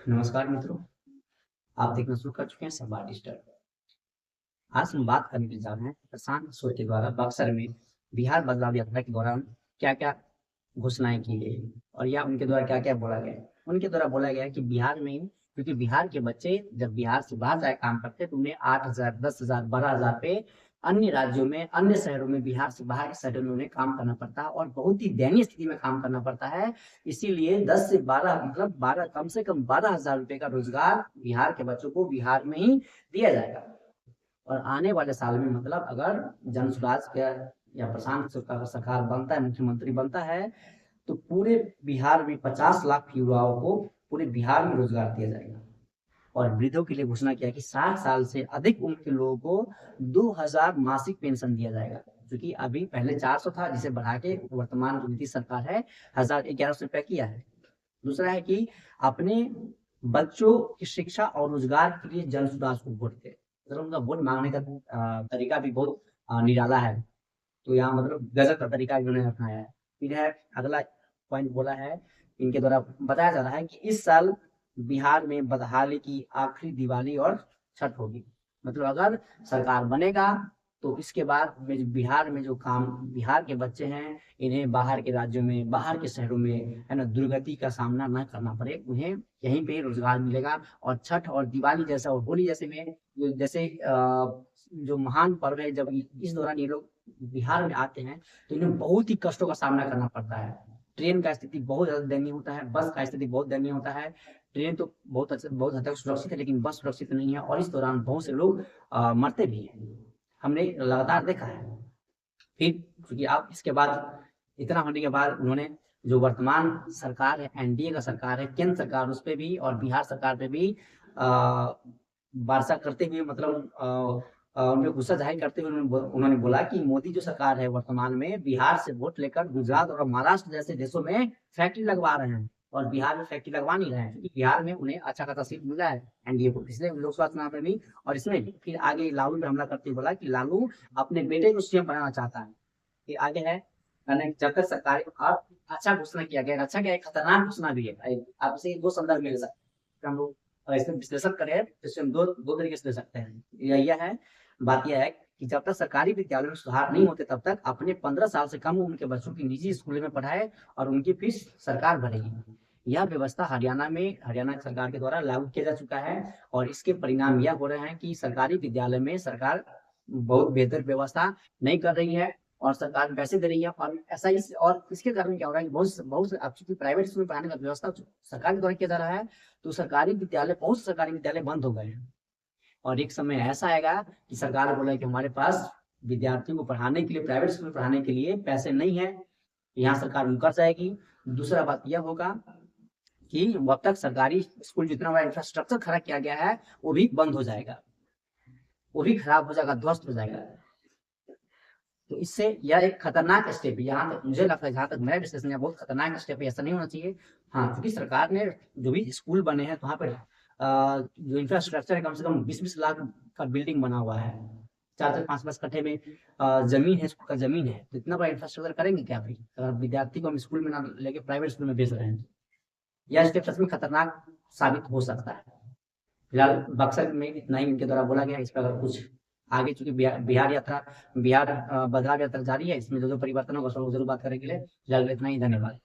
नमस्कार मित्रों, आप देखना शुरू कर चुके हैं संवाद डिजिटल। आज हम बात करने जा रहे हैं प्रशांत किशोर के द्वारा बक्सर में बिहार बदलाव यात्रा के दौरान क्या-क्या घोषणाएं की गई और या उनके द्वारा क्या-क्या बोला गया। उनके द्वारा बोला गया है कि बिहार में, क्योंकि बिहार के बच्चे जब बिहार से बाहर जाए काम करते तो उन्हें 8,000, 10,000, 12,000 पे अन्य राज्यों में, अन्य शहरों में, बिहार से बाहर के शहरों में उन्हें काम करना पड़ता है और बहुत ही दयनीय स्थिति में काम करना पड़ता है। इसीलिए 10 से 12 मतलब 12 कम से कम 12,000 रुपए का रोजगार बिहार के बच्चों को बिहार में ही दिया जाएगा। और आने वाले साल में मतलब अगर जन सुराज का या प्रशांत किशोर का सरकार बनता है, मुख्यमंत्री बनता है, तो पूरे बिहार में 50 लाख युवाओं को पूरे बिहार में रोजगार दिया जाएगा। और वृद्धों के लिए घोषणा किया कि 60 साल से अधिक उम्र के लोगों को 2,000 मासिक पेंशन दिया जाएगा, क्योंकि अभी पहले 400 था, जिसे बढ़ा के वर्तमान जो नीतीश सरकार है 1,011 रुपया किया है। दूसरा है कि अपने बच्चों की शिक्षा और रोजगार के लिए जन सुराज को वोट दे। मतलब उनका वोट मांगने का तरीका भी बहुत निराला है। तो यहाँ मतलब गजब का तरीका इन्होंने अपनाया है। फिर है अगला पॉइंट बोला है, इनके द्वारा बताया जा रहा है कि इस साल बिहार में बदहाली की आखिरी दिवाली और छठ होगी। मतलब अगर सरकार बनेगा तो इसके बाद में जो बिहार में जो काम बिहार के बच्चे हैं, इन्हें बाहर के राज्यों में, बाहर के शहरों में है ना दुर्गति का सामना न करना पड़े, उन्हें यहीं पे रोजगार मिलेगा। और छठ और दिवाली जैसा और होली जैसे में जैसे जो महान पर्व है, जब इस दौरान ये लोग बिहार में आते हैं तो इन्हें बहुत ही कष्टों का सामना करना पड़ता है। ट्रेन का स्थिति बहुत ज्यादा दयनीय होता है, बस का स्थिति बहुत दयनीय होता है। ट्रेन तो बहुत हद तक सुरक्षित है, लेकिन बस सुरक्षित नहीं है और इस दौरान बहुत से लोग मरते भी हैं, हमने लगातार देखा है। फिर क्योंकि अब इसके बाद इतना होने के बाद उन्होंने जो वर्तमान सरकार है, एनडीए का सरकार है, केंद्र सरकार, उस पे भी और बिहार सरकार पे भी वार्ता करते हुए मतलब उनपे गुस्सा जाहिर करते हुए उन्होंने बोला कि मोदी जो सरकार है वर्तमान में बिहार से वोट लेकर गुजरात और महाराष्ट्र जैसे देशों में फैक्ट्री लगवा रहे हैं और बिहार में फैक्ट्री लगवा नहीं रहे हैं, क्योंकि बिहार में उन्हें अच्छा खासा सीट मिला है एनडीए को, पिछले लोकसभा चुनाव में भी और इसमें भी। फिर आगे लालू पे हमला करते हुए बोला कि लालू अपने बेटे को सीएम बनाना चाहता है। फिर आगे है मैंने जब तक सरकारी और अच्छा घोषणा किया गया, अच्छा क्या एक खतरनाक घोषणा भी है। आपसे दो संदर्भ मिल सकते हैं, हम लोग इसमें विश्लेषण करें तो इसमें हम दो दो तरीके से ले सकते हैं। यह है, बात यह है कि जब तक सरकारी विद्यालयों में सुधार नहीं होते तब तक अपने 15 साल से कम उम्र के बच्चों की निजी स्कूलों में पढ़ाए और उनकी फीस सरकार भरेगी। यह व्यवस्था हरियाणा सरकार के द्वारा लागू किया जा चुका है और इसके परिणाम यह हो रहे हैं कि सरकारी विद्यालय में सरकार बहुत बेहतर व्यवस्था नहीं कर रही है और सरकार पैसे दे रही है। और ऐसा इस और इसके कारण क्या हो रहा है कि बहुत बहुत से अब चूंकि प्राइवेट स्कूल में पढ़ाने का व्यवस्था सरकार के द्वारा किया जा रहा है, तो सरकारी विद्यालय, बहुत से सरकारी विद्यालय बंद हो गए हैं। और एक समय ऐसा आएगा कि सरकार बोले कि हमारे पास विद्यार्थियों को पढ़ाने के लिए, प्राइवेट स्कूल में पढ़ाने के लिए पैसे नहीं है, यहाँ सरकार मुकर जाएगी। दूसरा बात यह होगा कि अब तक सरकारी स्कूल जितना बड़ा इंफ्रास्ट्रक्चर खड़ा किया गया है वो भी बंद हो जाएगा, वो भी खराब हो जाएगा, ध्वस्त हो जाएगा। तो इससे यह एक खतरनाक स्टेप है, यहाँ तक मुझे लगता है, जहाँ तक मेरा विश्लेषण है, बहुत खतरनाक स्टेप है, ऐसा नहीं होना चाहिए। हाँ, क्योंकि सरकार ने जो भी स्कूल बने हैं तो वहाँ पर जो इंफ्रास्ट्रक्चर है कम से कम 20-20 लाख का बिल्डिंग बना हुआ है, 4-4, 5-5 कट्ठे में जमीन है, स्कूल का जमीन है, तो इतना बड़ा इंफ्रास्ट्रक्चर करेंगे क्या भाई, अगर विद्यार्थी को हम स्कूल में ना लेके प्राइवेट स्कूल में भेज रहे हैं। यह स्टेप सच में खतरनाक साबित हो सकता है। फिलहाल बक्सर में इतना ही इनके द्वारा बोला गया है। इस पर अगर कुछ आगे, चूंकि बिहार बदलाव यात्रा जारी है, इसमें जो जो परिवर्तन होगा उसको जरूर बात करेंगे। फिलहाल इतना ही, धन्यवाद।